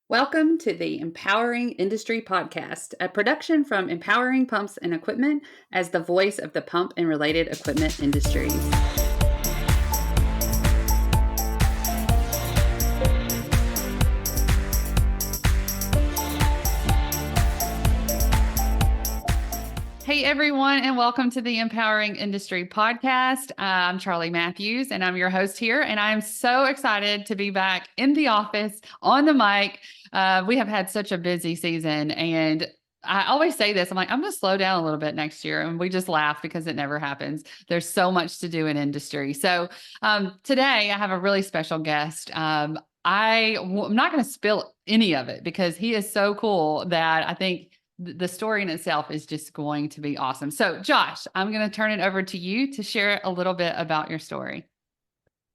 Welcome to the Empowering Industry Podcast, a production from Empowering Pumps and Equipment as the voice of the pump and related equipment industries. Hey everyone, and welcome to the Empowering Industry Podcast. I'm Charlie Matthews, and I'm your host here. And I'm so excited to be back in the office on the mic. We have had such a busy season, and I always say this. I'm like, I'm going to slow down a little bit next year, and we just laugh because it never happens. There's so much to do in industry. So today I have a really special guest. I'm not going to spill any of it because he is so cool that I think the story in itself is just going to be awesome. So, Josh, I'm going to turn it over to you to share a little bit about your story.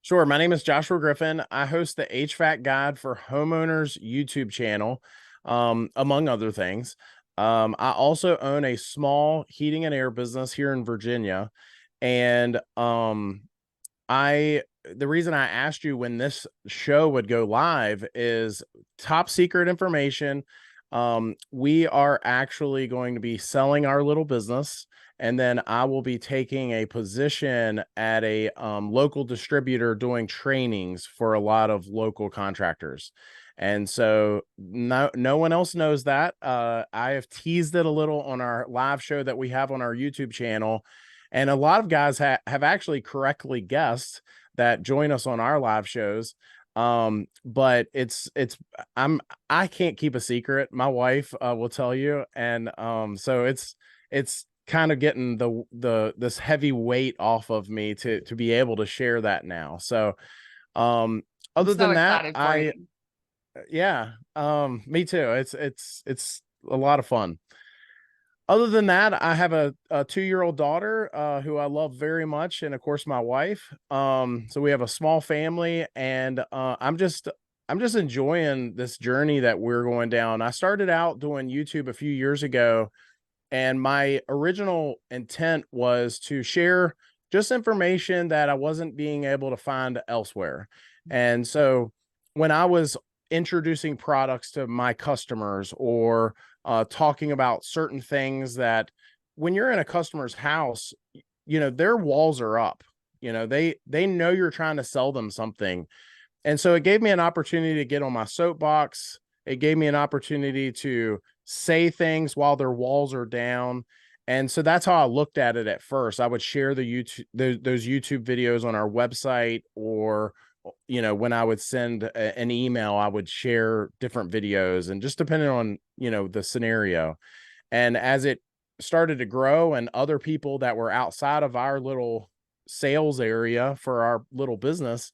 Sure. My name is Joshua Griffin. I host the HVAC Guide for Homeowners YouTube channel, among other things. I also own a small heating and air business here in Virginia. And the reason I asked you when this show would go live is top secret information. We are actually going to be selling our little business, and then I will be taking a position at a local distributor doing trainings for a lot of local contractors. And so no one else knows that. I have teased it a little on our live show that we have on our YouTube channel. And a lot of guys have actually correctly guessed that join us on our live shows. But I can't keep a secret. My wife will tell you. And so it's kind of getting this heavy weight off of me to be able to share that now. So other than that, me too. It's a lot of fun. Other than that, I have a 2-year-old daughter who I love very much, and of course my wife. So we have a small family, and I'm just enjoying this journey that we're going down. I started out doing YouTube a few years ago, and my original intent was to share just information that I wasn't being able to find elsewhere. And so when I was introducing products to my customers or talking about certain things that when you're in a customer's house, their walls are up, they know you're trying to sell them something. And so it gave me an opportunity to get on my soapbox. It gave me an opportunity to say things while their walls are down. And so that's how I looked at it at first. I would share those YouTube videos on our website, or when I would send an email, I would share different videos, and just depending on, the scenario. And as it started to grow and other people that were outside of our little sales area for our little business,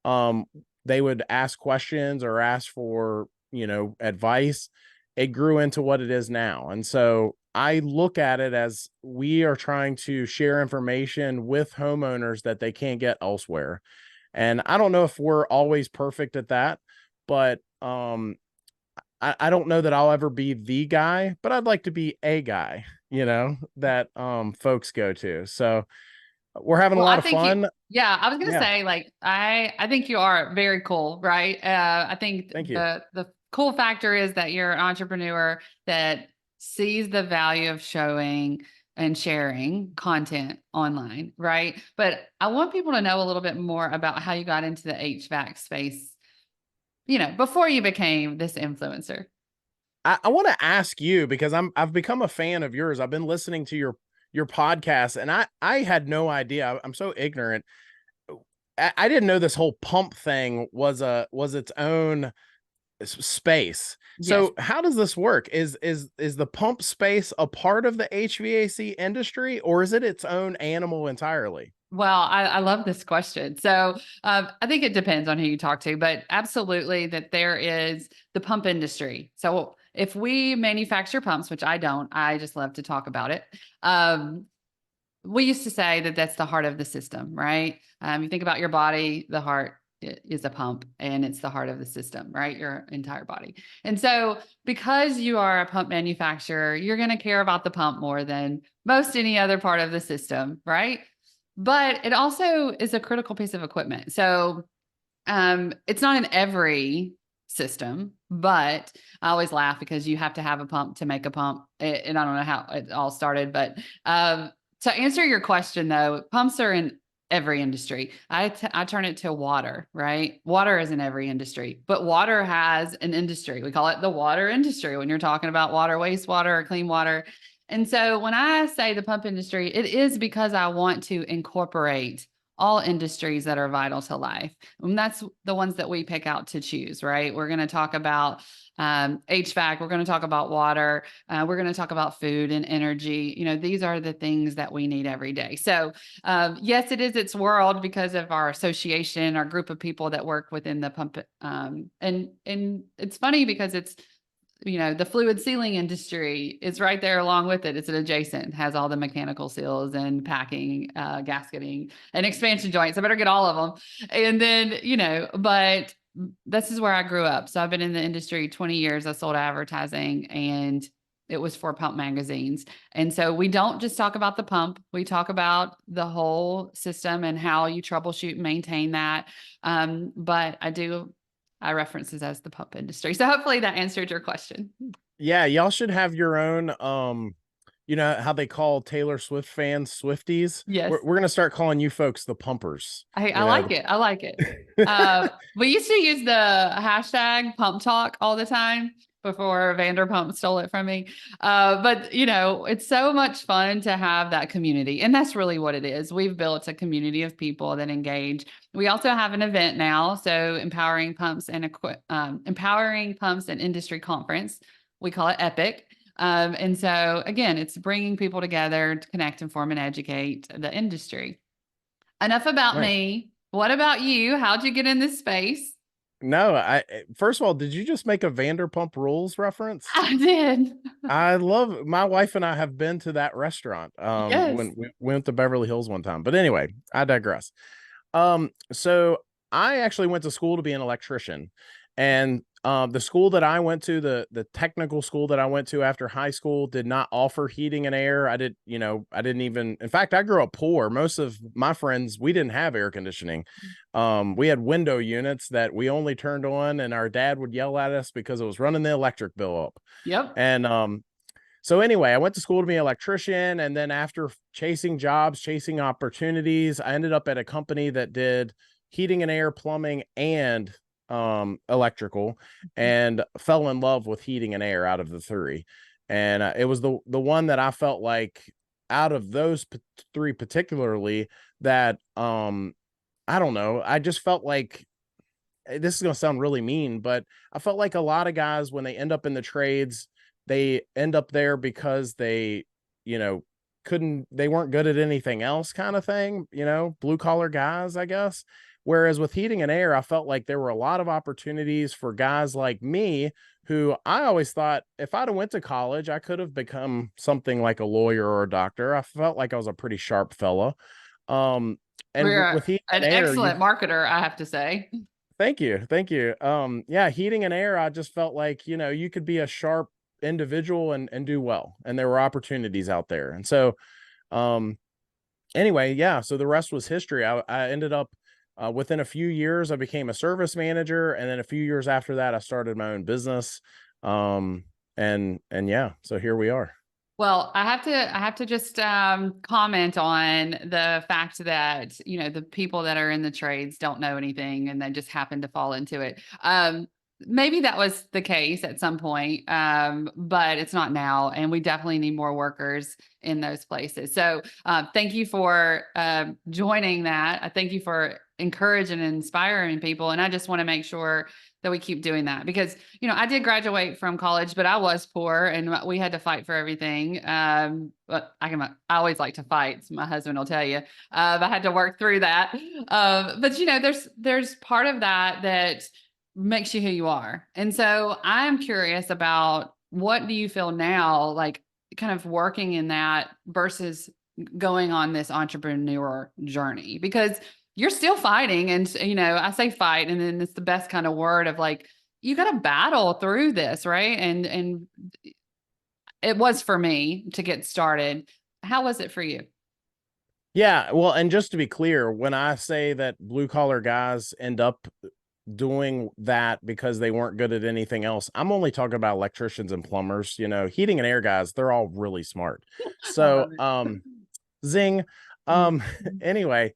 they would ask questions or ask for, advice. It grew into what it is now. And so I look at it as we are trying to share information with homeowners that they can't get elsewhere. And I don't know if we're always perfect at that, but I don't know that I'll ever be the guy, but I'd like to be a guy, that folks go to. So we're having a lot of fun. I was going to say, like, I think you are very cool, right? I think Thank you. The cool factor is that you're an entrepreneur that sees the value of showing and sharing content online, right? But I want people to know a little bit more about how you got into the HVAC space, before you became this influencer. I want to ask you, because I've become a fan of yours. I've been listening to your podcast, and I had no idea. I'm so ignorant. I didn't know this whole pump thing was its own space. Yes. So how does this work? Is the pump space a part of the HVAC industry, or is it its own animal entirely? Well, I love this question. So I think it depends on who you talk to, but absolutely that there is the pump industry. So if we manufacture pumps, which I don't, I just love to talk about it. We used to say that that's the heart of the system, right? You think about your body, the heart is a pump, and it's the heart of the system, right? Your entire body. And so because you are a pump manufacturer, you're going to care about the pump more than most any other part of the system, right? But it also is a critical piece of equipment. So it's not in every system, but I always laugh because you have to have a pump to make a pump. And I don't know how it all started, but to answer your question though, pumps are in every industry. I turn it to water, right? Water is in every industry, but water has an industry. We call it the water industry when you're talking about water, wastewater, or clean water. And so when I say the pump industry, it is because I want to incorporate all industries that are vital to life. And that's the ones that we pick out to choose, right? We're going to talk about HVAC. We're going to talk about water. We're going to talk about food and energy. You know, these are the things that we need every day. So yes, it is its world because of our association, our group of people that work within the pump. And it's funny because it's, you know, the fluid sealing industry is right there along with it. It's an adjacent, has all the mechanical seals and packing, gasketing and expansion joints. I better get all of them. And then, you know, but this is where I grew up. So I've been in the industry 20 years. I sold advertising and it was for pump magazines. And so we don't just talk about the pump. We talk about the whole system and how you troubleshoot and maintain that. But I reference this as the pump industry. So hopefully that answered your question. Yeah, y'all should have your own you know how they call Taylor Swift fans Swifties? Yes. We're gonna start calling you folks the pumpers. I You know, like it. I like it. We used to use the hashtag pump talk all the time before Vanderpump stole it from me. But you know, it's so much fun to have that community. And that's really what it is. We've built a community of people that engage. We also have an event now. So empowering pumps and industry conference. We call it EPIC. And so again, it's bringing people together to connect, inform, and educate the industry. Enough about nice. me. What about you? How'd you get in this space? No, first of all, did you just make a Vanderpump Rules reference? I did. I love my wife and I have been to that restaurant Yes. when we went to Beverly Hills one time. But anyway, I digress. So I actually went to school to be an electrician, and the school that I went to, the technical school that I went to after high school, did not offer heating and air. I didn't even. In fact, I grew up poor. Most of my friends, we didn't have air conditioning. We had window units that we only turned on, and our dad would yell at us because it was running the electric bill up. Yep. And so anyway, I went to school to be an electrician, and then after chasing jobs, chasing opportunities, I ended up at a company that did heating and air, plumbing, and electrical, and fell in love with heating and air out of the three. And it was the one that I felt like out of those three particularly that I don't know, I just felt like, this is going to sound really mean, but I felt like a lot of guys, when they end up in the trades, they end up there because they, you know, they weren't good at anything else, kind of thing, you know, blue collar guys, I guess. Whereas with heating and air, I felt like there were a lot of opportunities for guys like me, who I always thought if I'd have went to college, I could have become something like a lawyer or a doctor. I felt like I was a pretty sharp fella. And We're with heating an and air, excellent marketer, I have to say. thank you. Thank you. Yeah, heating and air, I just felt like, you know, you could be a sharp individual and do well. And there were opportunities out there. And so, anyway, yeah, so the rest was history. I ended up, within a few years, I became a service manager. And then a few years after that, I started my own business. And yeah, so here we are. Well, I have to just comment on the fact that, you know, the people that are in the trades don't know anything and they just happen to fall into it. Maybe that was the case at some point, but it's not now, and we definitely need more workers in those places. So thank you for joining that. I thank you for encouraging and inspiring people, and I just want to make sure that we keep doing that because, you know, I did graduate from college, but I was poor and we had to fight for everything. But I always like to fight. My husband will tell you. I had to work through that. But you know, there's part of that makes you who you are. And so I'm curious about, what do you feel now, like kind of working in that versus going on this entrepreneur journey? Because you're still fighting. And, you know, I say fight, and then it's the best kind of word of like, you got to battle through this. Right. And it was for me to get started. How was it for you? Yeah, well, and just to be clear, when I say that blue collar guys end up doing that because they weren't good at anything else. I'm only talking about electricians and plumbers, heating and air guys, they're all really smart. I So, love it. zing. Um, anyway,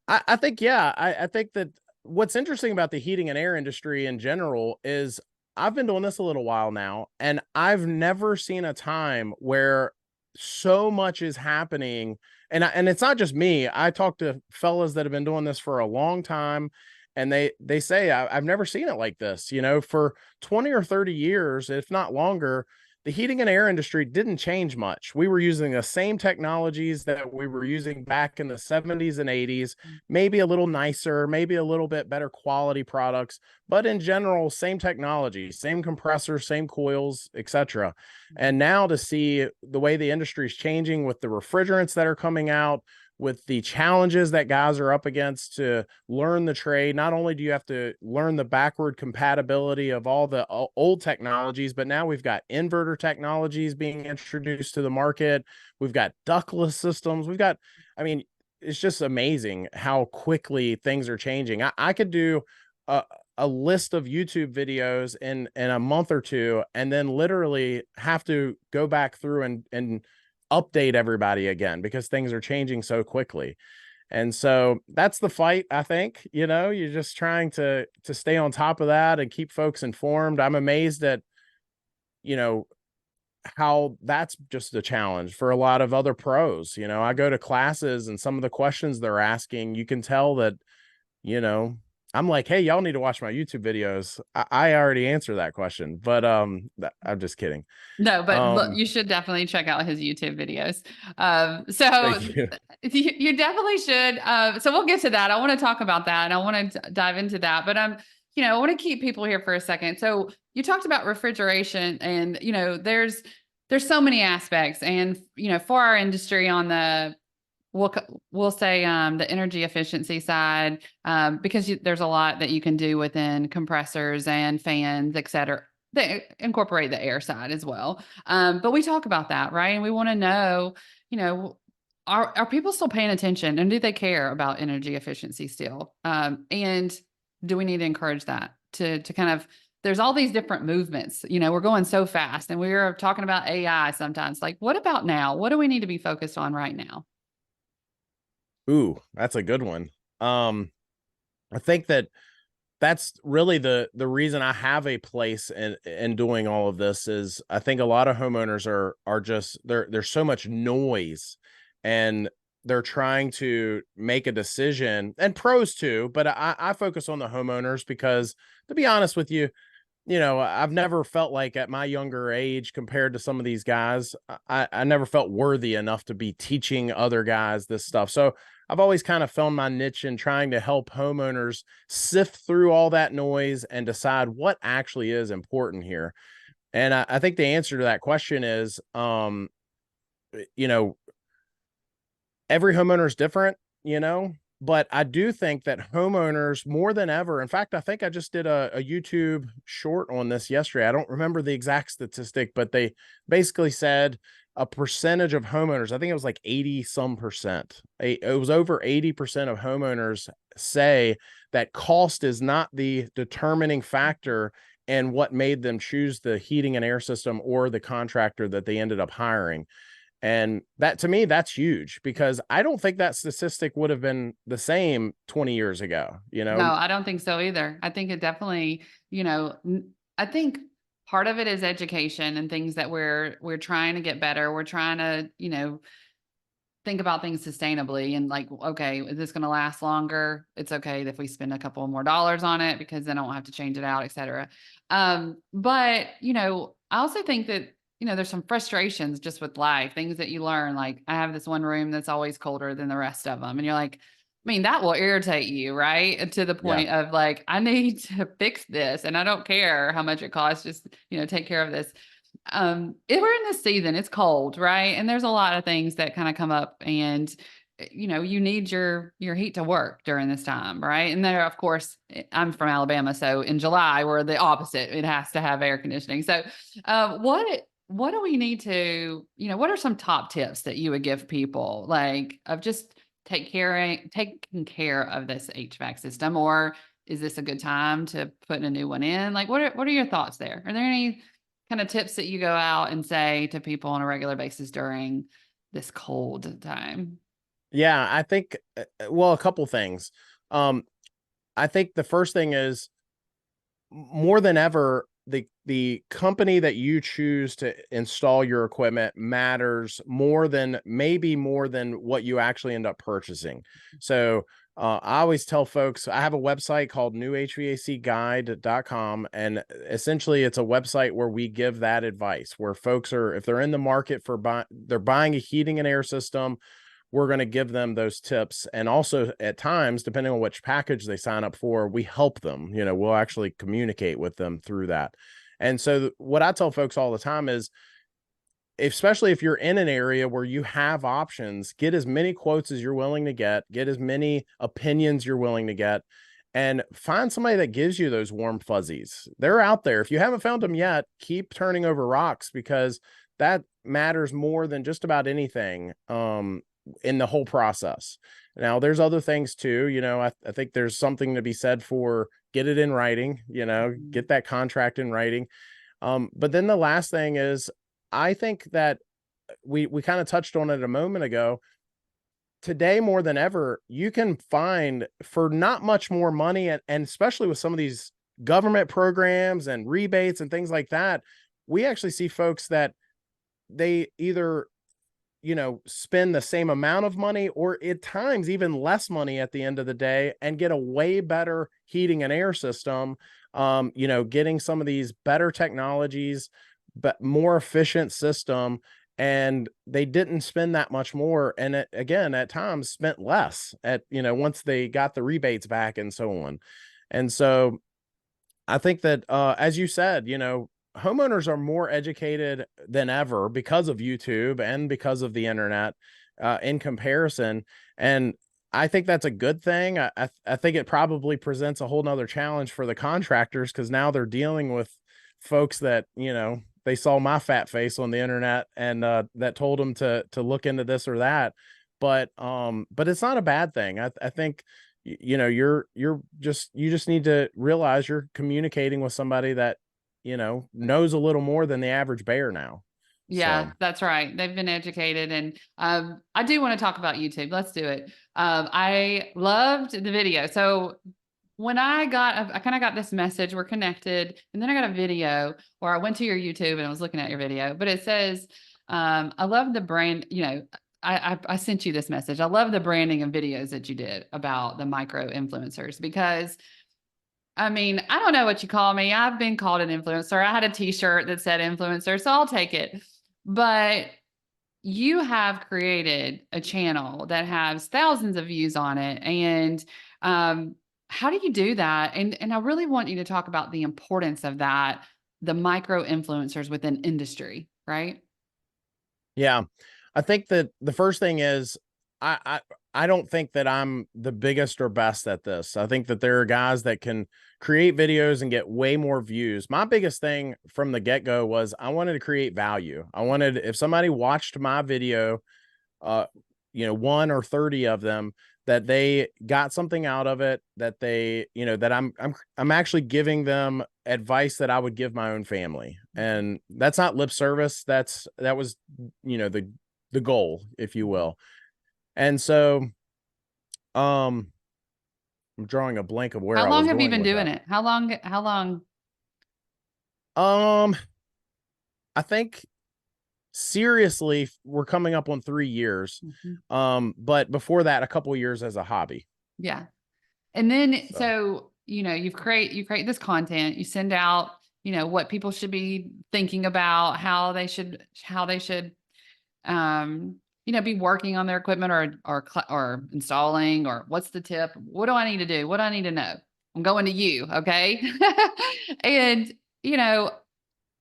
I think, yeah, I think that what's interesting about the heating and air industry in general is I've been doing this a little while now, and I've never seen a time where so much is happening. And it's not just me. I talk to fellas that have been doing this for a long time, and they say I've never seen it like this. For 20 or 30 years, if not longer, the heating and air industry didn't change much. We were using the same technologies that we were using back in the 70s and 80s, maybe a little nicer, maybe a little bit better quality products, but in general, same technology, same compressors, same coils, etc. And now to see the way the industry is changing with the refrigerants that are coming out, with the challenges that guys are up against to learn the trade. Not only do you have to learn the backward compatibility of all the old technologies, but now we've got inverter technologies being introduced to the market. We've got ductless systems. I mean, it's just amazing how quickly things are changing. I could do a list of YouTube videos in a month or two, and then literally have to go back through and update everybody again because things are changing so quickly. And so that's the fight, I think. You're just trying to stay on top of that and keep folks informed. I'm amazed at how that's just a challenge for a lot of other pros. I go to classes, and some of the questions they're asking, you can tell that I'm like, hey, y'all need to watch my YouTube videos. I already answered that question, but I'm just kidding. No, but look, you should definitely check out his YouTube videos. Thank you. You definitely should. So we'll get to that. I want to talk about that, and I want to dive into that. But I want to keep people here for a second. So you talked about refrigeration, and there's so many aspects, and for our industry on the we'll say the energy efficiency side, because there's a lot that you can do within compressors and fans, et cetera. They incorporate the air side as well. But we talk about that, right? And we want to know, are people still paying attention, and do they care about energy efficiency still? And do we need to encourage that to kind of, there's all these different movements, we're going so fast, and we're talking about AI sometimes. Like, what about now? What do we need to be focused on right now? Ooh, that's a good one. I think that's really the reason I have a place in doing all of this is I think a lot of homeowners are just there's so much noise, and they're trying to make a decision, and pros too, but I focus on the homeowners because, to be honest with you, I've never felt like at my younger age compared to some of these guys, I never felt worthy enough to be teaching other guys this stuff. So I've always kind of found my niche in trying to help homeowners sift through all that noise and decide what actually is important here. And I think the answer to that question is, every homeowner is different, but I do think that homeowners more than ever, in fact, I think I just did a YouTube short on this yesterday. I don't remember the exact statistic, but they basically said a percentage of homeowners, I think it was like 80 some percent. It was over 80% of homeowners say that cost is not the determining factor in what made them choose the heating and air system or the contractor that they ended up hiring. And that, to me, that's huge, because I don't think that statistic would have been the same 20 years ago, No, I don't think so either. I think it definitely, I think part of it is education and things that we're trying to get better. We're trying to, think about things sustainably, and like, okay, is this going to last longer? It's okay if we spend a couple more dollars on it, because then I won't have to change it out, et cetera. But, I also think that, there's some frustrations just with life, things that you learn. Like, I have this one room that's always colder than the rest of them. And you're like, I mean, that will irritate you, right? To the Yeah. point of like, I need to fix this, and I don't care how much it costs, just, take care of this. If we're in this season, it's cold, right? And there's a lot of things that kind of come up, and you need your heat to work during this time, right? And there, of course, I'm from Alabama, so in July we're the opposite. It has to have air conditioning. So, what do we need to, what are some top tips that you would give people, like, of just taking care of this HVAC system, or is this a good time to put a new one in? Like, what are your thoughts there? Are there any kind of tips that you go out and say to people on a regular basis during this cold time? Yeah, I think, well, a couple things. Um, I think the first thing is, more than ever, the company that you choose to install your equipment matters more than what you actually end up purchasing. So I always tell folks, I have a website called newhvacguide.com, and essentially it's a website where we give that advice, where folks are, if they're in the market for they're buying a heating and air system, we're going to give them those tips. And also, at times, depending on which package they sign up for, we help them. We'll actually communicate with them through that. And so what I tell folks all the time is, especially if you're in an area where you have options, get as many quotes as you're willing to get as many opinions you're willing to get, and find somebody that gives you those warm fuzzies. They're out there. If you haven't found them yet, keep turning over rocks, because that matters more than just about anything in the whole process. Now, there's other things too. I think there's something to be said for get it in writing, get that contract in writing. But then the last thing is, I think that we kind of touched on it a moment ago. Today, more than ever, you can find, for not much more money, and especially with some of these government programs and rebates and things like that, we actually see folks that they either spend the same amount of money, or at times even less money at the end of the day, and get a way better heating and air system, getting some of these better technologies, but more efficient system. And they didn't spend that much more. And again, at times spent less once they got the rebates back and so on. And so I think that, as you said, homeowners are more educated than ever because of YouTube and because of the internet, in comparison. And I think that's a good thing. I think it probably presents a whole nother challenge for the contractors, because now they're dealing with folks that, they saw my fat face on the internet and that told them to look into this or that. But it's not a bad thing. I think you just need to realize you're communicating with somebody that knows a little more than the average bear now. Yeah, So that's right. They've been educated. And I do want to talk about YouTube. Let's do it. I loved the video. So when I kind of got this message, we're connected, and then I got a video where I went to your YouTube and I was looking at your video, but it says, I love the brand, I sent you this message. I love the branding and videos that you did about the micro influencers, because I mean, I don't know what you call me. I've been called an influencer. I had a t-shirt that said influencer, so I'll take it. But you have created a channel that has thousands of views on it. And how do you do that? And I really want you to talk about the importance of that, the micro influencers within industry, right? yeah, I think that the first thing is, I don't think that I'm the biggest or best at this. I think that there are guys that can create videos and get way more views. My biggest thing from the get-go was I wanted to create value. I wanted, if somebody watched my video, 1 or 30 of them, that they got something out of it, that they, that I'm actually giving them advice that I would give my own family. And that's not lip service. That was, the goal, if you will. And so, I'm drawing a blank of where How I long was have you going been with doing that. it? How long? Um, I think seriously, we're coming up on 3 years. Mhm. But before that, a couple of years as a hobby. Yeah. And then, So so, you create this content, you send out, what people should be thinking about, how they should, um, be working on their equipment, or installing, or what's the tip? What do I need to do? What do I need to know? I'm going to you. Okay. And, you know,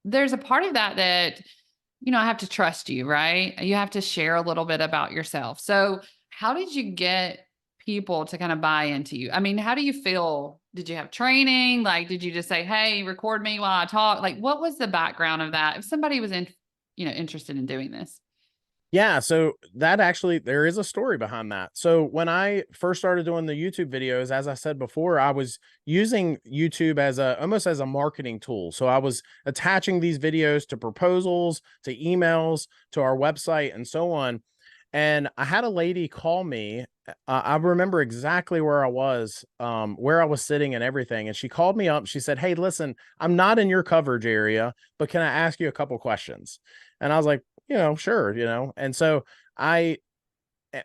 there's a part of that, I have to trust you, right? You have to share a little bit about yourself. So how did you get people to kind of buy into you? I mean, how do you feel? Did you have training? Like, did you just say, hey, record me while I talk? Like, what was the background of that? If somebody was interested in doing this? Yeah, so that actually there is a story behind that. So when I first started doing the YouTube videos, as I said before, I was using YouTube as a almost as a marketing tool. So I was attaching these videos to proposals, to emails, to our website and so on. And I had a lady call me. I remember exactly where I was sitting and everything. And she called me up. She said, "Hey, listen, I'm not in your coverage area, but can I ask you a couple questions?" And I was like, sure, And so I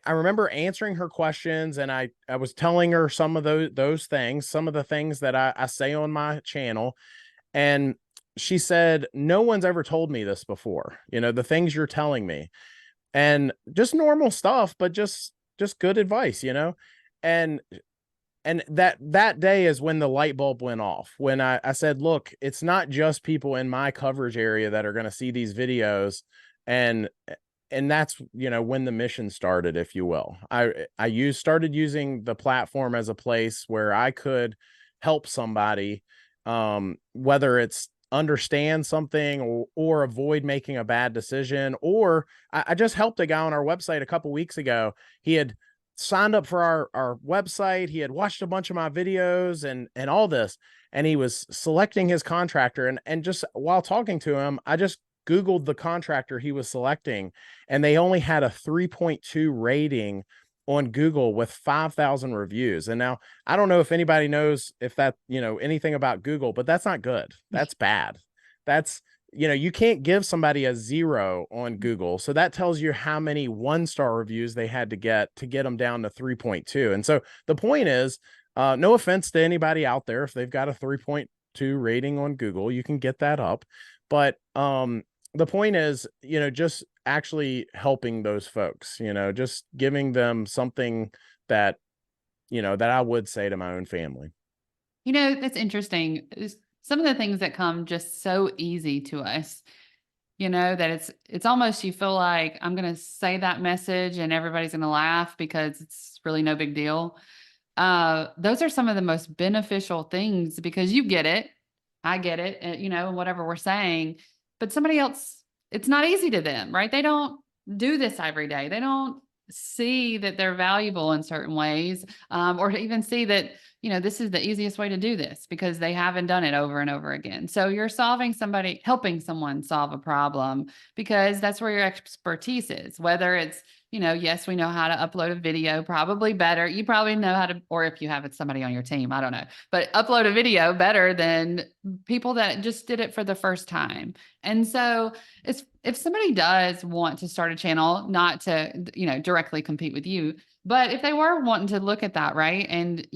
I remember answering her questions, and I was telling her some of those things, some of the things that I say on my channel. And she said, "No one's ever told me this before, the things you're telling me." And just normal stuff, but just good advice. And that day is when the light bulb went off, when I said, "Look, it's not just people in my coverage area that are going to see these videos." And that's, when the mission started, if you will. I started using the platform as a place where I could help somebody, whether it's understand something, or avoid making a bad decision. Or I just helped a guy on our website a couple weeks ago. He had signed up for our website. He had watched a bunch of my videos and all this, and he was selecting his contractor. And just while talking to him, I just Googled the contractor he was selecting, and they only had a 3.2 rating on Google with 5,000 reviews. And now I don't know if anybody knows if that, anything about Google, but that's not good. That's bad. That's, you can't give somebody a 0 on Google. So that tells you how many 1-star reviews they had to get them down to 3.2. And so the point is, no offense to anybody out there, if they've got a 3.2 rating on Google, you can get that up. But the point is, just actually helping those folks, just giving them something that, that I would say to my own family. That's interesting. Some of the things that come just so easy to us, that it's almost, you feel like I'm going to say that message and everybody's going to laugh because it's really no big deal. Those are some of the most beneficial things because you get it. I get it, whatever we're saying, but somebody else, it's not easy to them, right? They don't do this every day. They don't see that they're valuable in certain ways, or to even see that, this is the easiest way to do this because they haven't done it over and over again. So you're helping someone solve a problem because that's where your expertise is, whether it's, yes, we know how to upload a video, probably better. You probably know how to, or if you have somebody on your team, I don't know, but upload a video better than people that just did it for the first time. And so if somebody does want to start a channel, not to, directly compete with you, but if they were wanting to look at that, right. And,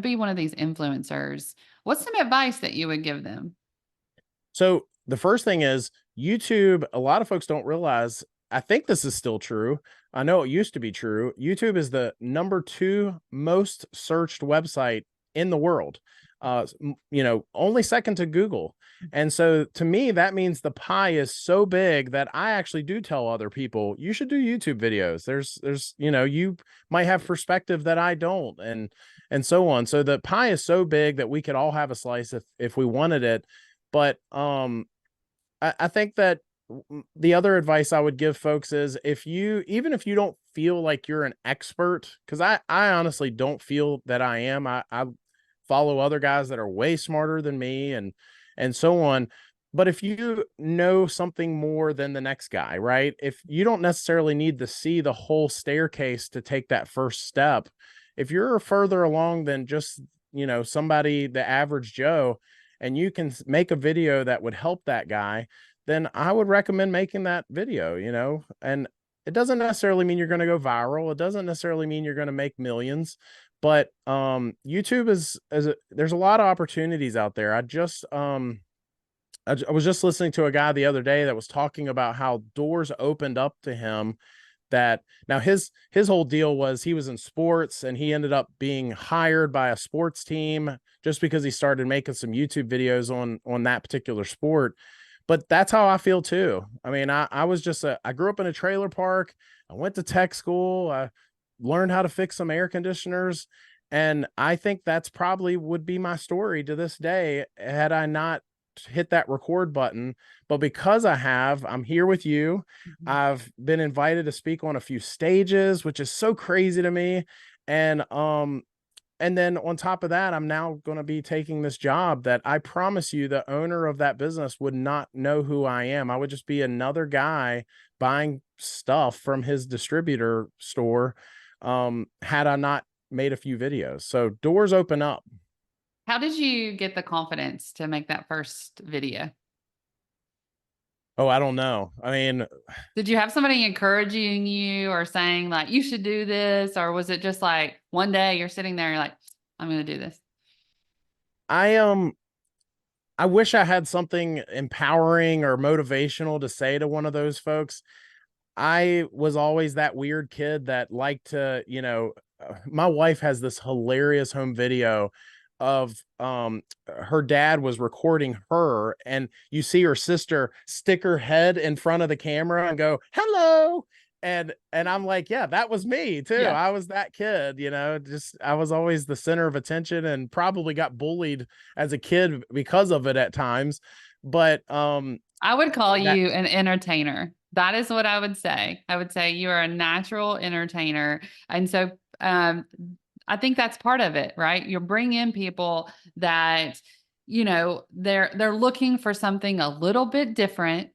be one of these influencers, what's some advice that you would give them? So the first thing is YouTube. A lot of folks don't realize, I think this is still true. I know it used to be true. YouTube is the number 2 most searched website in the world. Only second to Google. And so to me, that means the pie is so big that I actually do tell other people, you should do YouTube videos. There's, you might have perspective that I don't, and so on. So the pie is so big that we could all have a slice if we wanted it. But I think that the other advice I would give folks is, even if you don't feel like you're an expert, because I honestly don't feel that I am. I follow other guys that are way smarter than me and so on. But if you know something more than the next guy, right? If you don't necessarily need to see the whole staircase to take that first step, if you're further along than just, somebody, the average Joe, and you can make a video that would help that guy, then I would recommend making that video. And it doesn't necessarily mean you're going to go viral. It doesn't necessarily mean you're going to make millions, but YouTube there's a lot of opportunities out there. I was just listening to a guy the other day that was talking about how doors opened up to him. That now his whole deal was, he was in sports and he ended up being hired by a sports team just because he started making some YouTube videos on that particular sport. But that's how I feel too. I mean, I grew up in a trailer park. I went to tech school. I learned how to fix some air conditioners. And I think that's probably would be my story to this day, had I not hit that record button, but because I'm here with you. Mhm. I've been invited to speak on a few stages, which is so crazy to me. And then on top of that, I'm now going to be taking this job that I promise you the owner of that business would not know who I am. I would just be another guy buying stuff from his distributor store, had I not made a few videos. So doors open up. How did you get the confidence to make that first video? Oh, I don't know. I mean, Did you have somebody encouraging you or saying like, you should do this? Or was it just like one day you're sitting there, you're like, I'm going to do this? I I wish I had something empowering or motivational to say to one of those folks. I was always that weird kid that liked to, my wife has this hilarious home video of her dad was recording her, and you see her sister stick her head in front of the camera and go, "Hello." And I'm like, yeah, that was me too. Yeah. I was that kid, just I was always the center of attention and probably got bullied as a kid because of it at times. But I would call that you an entertainer. That is what I would say. I would say you are a natural entertainer. And so I think that's part of it, right? You bring in people that, they're looking for something a little bit different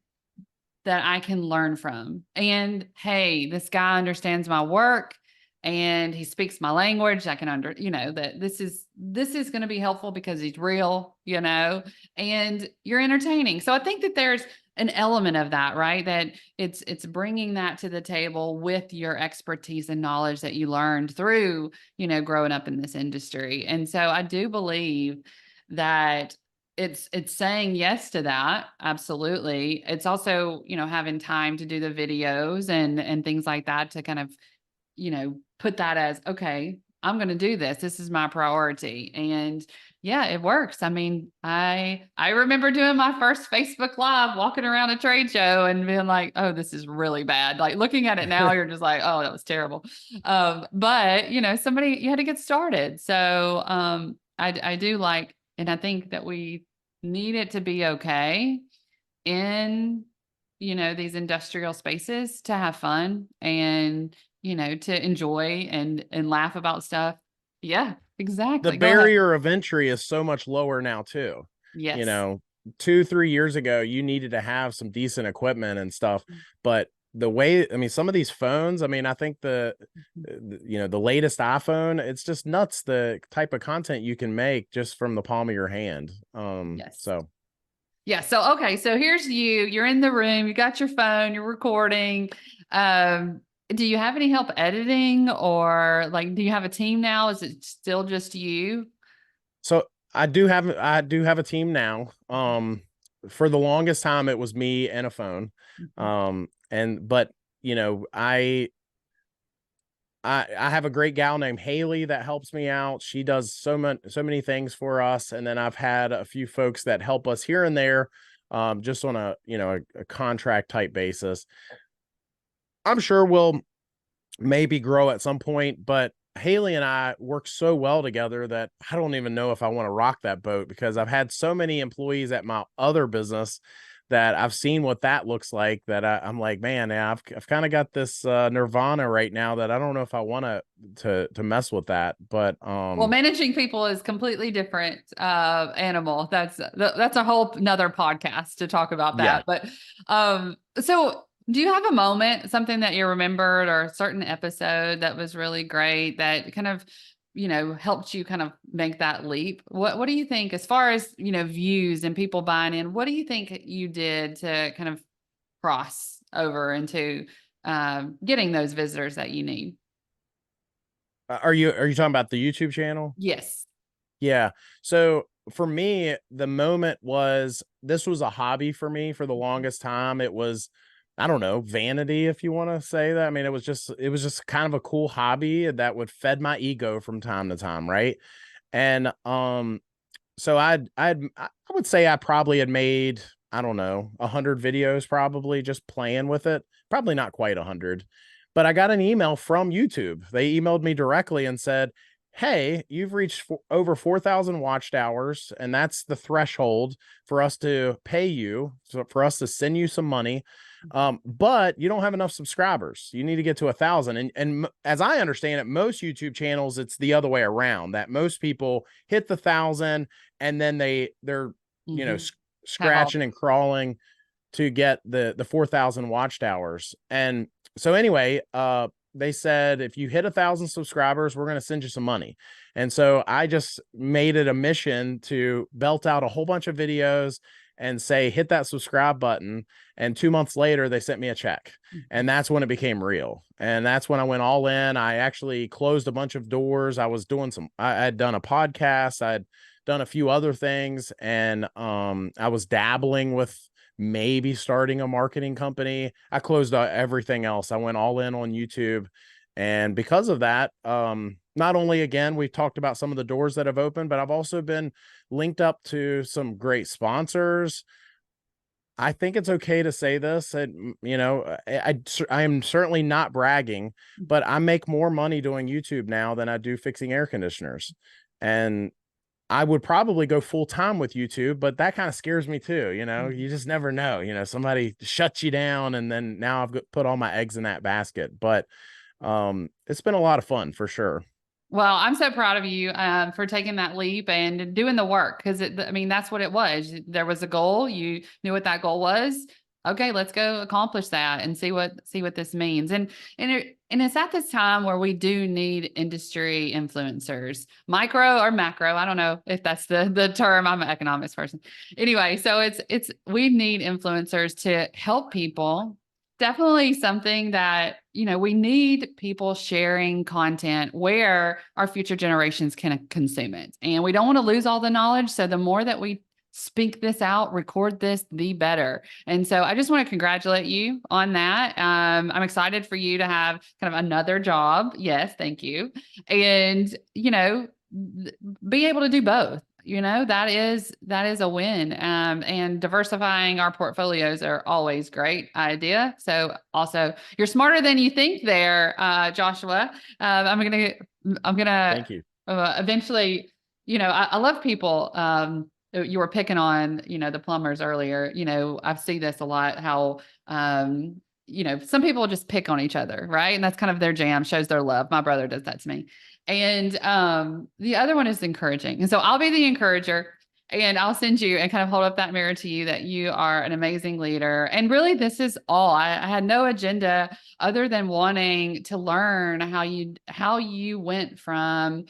that I can learn from. And hey, this guy understands my work and he speaks my language. I can that this is going to be helpful because he's real, and you're entertaining. So I think that there's an element of that, right? That it's bringing that to the table with your expertise and knowledge that you learned through, growing up in this industry. And so I do believe that it's saying yes to that. Absolutely. It's also, having time to do the videos and things like that to kind of, put that as, okay, I'm going to do this. This is my priority. And yeah, it works. I mean, I remember doing my first Facebook Live, walking around a trade show and being like, oh, this is really bad. Like looking at it now, you're just like, oh, that was terrible. But you had to get started. So I do like, and I think that we need it to be okay in, these industrial spaces to have fun and, to enjoy and laugh about stuff. Yeah, the exactly. Go ahead. barrier of entry is so much lower now too. You Yes. know, 2-3 years ago, you needed to have some decent equipment and stuff, but the way, I mean, some of these phones, I mean, I think the latest iPhone, it's just nuts the type of content you can make just from the palm of your hand. Yes. So Yeah. So, okay. So here's you're in the room, you got your phone, you're recording. Do you have any help editing or like, do you have a team now? Is it still just you? So I do have a team now. For the longest time it was me and a phone. Mhm. And but I have a great gal named Haley that helps me out. She does so many things for us. And then I've had a few folks that help us here and there, just on a contract type basis. I'm sure we'll maybe grow at some point, but Haley and I work so well together that I don't even know if I want to rock that boat because I've had so many employees at my other business that I've seen what that looks like that I'm like, man, yeah, I've kind of got this nirvana right now that I don't know if I want to mess with that. But Well, managing people is completely different animal. That's a whole another podcast to talk about yeah, that. But so do you have a moment, something that you remembered or a certain episode that was really great that kind of, helped you kind of make that leap? What do you think as far as, views and people buying in, what do you think you did to kind of cross over into getting those visitors that you need? are you talking about the YouTube channel? Yes. Yeah. So for me, the moment was this was a hobby for me for the longest time. It was, I don't know, vanity, if you want to say that. I mean, it was just kind of a cool hobby that would fed my ego from time to time, right? And so I would say I probably had made, I don't know, 100 videos probably just playing with it. Probably not quite 100. But I got an email from YouTube. They emailed me directly and said, hey, you've reached over 4,000 watched hours, and that's the threshold for us to pay you, so for us to send you some money. But you don't have enough subscribers. You need to get to 1,000. And as I understand it, most YouTube channels, it's the other way around, that most people hit the 1,000 and then they're, you know, Mm-hmm. Have all. scratching and crawling to get the 4,000 watched hours. And so anyway, they said, if you hit 1,000 subscribers, we're going to send you some money. And so I just made it a mission to belt out a whole bunch of videos and say, hit that subscribe button. And 2 months later, they sent me a check. And that's when it became real. And that's when I went all in. I actually closed a bunch of doors. I had done a podcast. I'd done a few other things. And I was dabbling with maybe starting a marketing company. I closed everything else. I went all in on YouTube. And because of that, not only, again, we've talked about some of the doors that have opened, but I've also been linked up to some great sponsors. I think it's okay to say this, and I am certainly not bragging, but I make more money doing YouTube now than I do fixing air conditioners. And I would probably go full time with YouTube, but that kind of scares me too. You just never know, somebody shuts you down, and then now I've put all my eggs in that basket. But it's been a lot of fun for sure. Well, I'm so proud of you for taking that leap and doing the work, because I mean, that's what it was. There was a goal. You knew what that goal was. Okay, let's go accomplish that and see what this means. And it's at this time where we do need industry influencers, micro or macro. I don't know if that's the term. I'm an economics person. Anyway, so we need influencers to help people. Definitely something that, we need people sharing content where our future generations can consume it. And we don't want to lose all the knowledge. So the more that we speak this out, record this, the better. And so I just want to congratulate you on that. I'm excited for you to have kind of another job. Yes, thank you. And, be able to do both. That is a win. And diversifying our portfolios are always great idea. So also, you're smarter than you think there, Joshua. I'm gonna Thank you. eventually, I love people. You were picking on, the plumbers earlier. I see this a lot, how, some people just pick on each other, right? And that's kind of their jam, shows their love. My brother does that to me. And the other one is encouraging. And so I'll be the encourager, and I'll send you and kind of hold up that mirror to you that you are an amazing leader. And really, this is all. I had no agenda other than wanting to learn how you went from,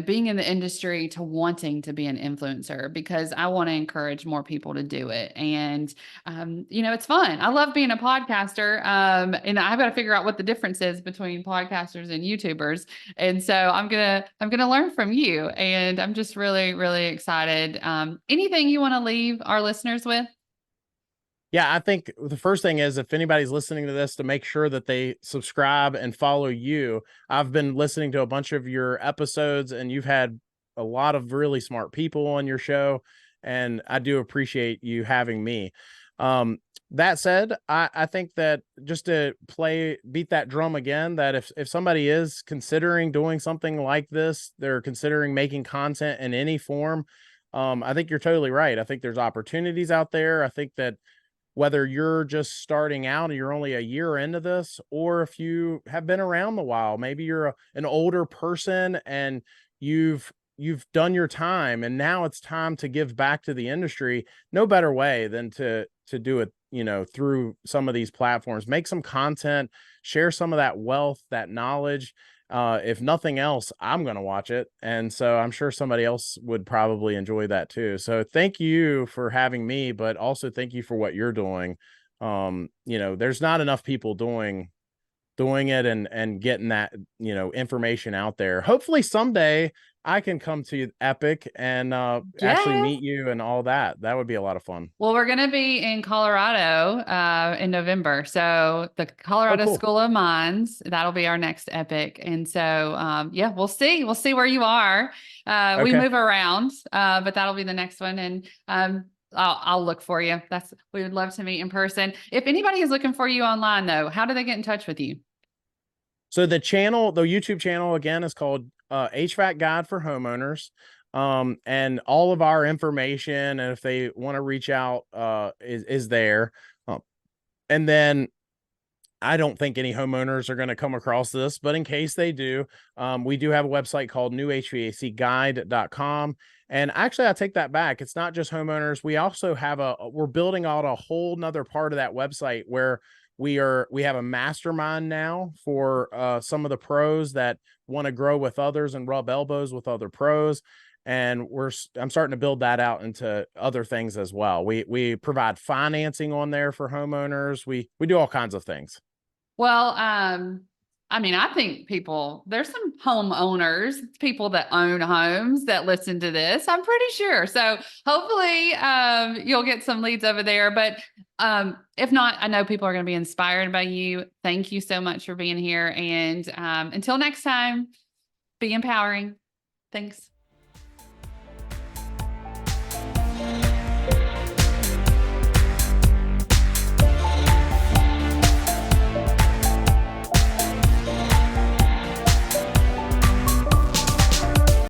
being in the industry to wanting to be an influencer, because I want to encourage more people to do it. And, it's fun. I love being a podcaster. And I've got to figure out what the difference is between podcasters and YouTubers. And so I'm going to learn from you, and I'm just really, really excited. Anything you want to leave our listeners with? Yeah, I think the first thing is, if anybody's listening to this, to make sure that they subscribe and follow you. I've been listening to a bunch of your episodes, and you've had a lot of really smart people on your show, and I do appreciate you having me. That said, I think that, just to beat that drum again, that if somebody is considering doing something like this, they're considering making content in any form, I think you're totally right. I think there's opportunities out there. I think that whether you're just starting out and you're only a year into this, or if you have been around a while, maybe you're an older person and you've done your time and now it's time to give back to the industry. No better way than to do it, through some of these platforms. Make some content, share some of that wealth, that knowledge. If nothing else, I'm going to watch it. And so I'm sure somebody else would probably enjoy that too. So thank you for having me, but also thank you for what you're doing. There's not enough people doing it and getting that, information out there. Hopefully someday I can come to Epic and actually Yeah. meet you and all that. That would be a lot of fun. Well, we're going to be in Colorado in November. So the Oh, Colorado cool. School of Mines, that'll be our next epic. And so, yeah, we'll see. We'll see where you are. We Okay. move around, but that'll be the next one. And I'll look for you. We would love to meet in person. If anybody is looking for you online, though, how do they get in touch with you? So the YouTube channel again is called HVAC guide for homeowners. And all of our information, and if they want to reach out, is there. And then I don't think any homeowners are going to come across this, but in case they do, we do have a website called newhvacguide.com. And actually, I take that back. It's not just homeowners. We also have we're building out a whole nother part of that website where we have a mastermind now for some of the pros that want to grow with others and rub elbows with other pros. And I'm starting to build that out into other things as well. We provide financing on there for homeowners. We do all kinds of things. Well, I mean, I think there's some homeowners, people that own homes that listen to this, I'm pretty sure. So hopefully, you'll get some leads over there, but, if not, I know people are going to be inspired by you. Thank you so much for being here. And, until next time, be empowering. Thanks.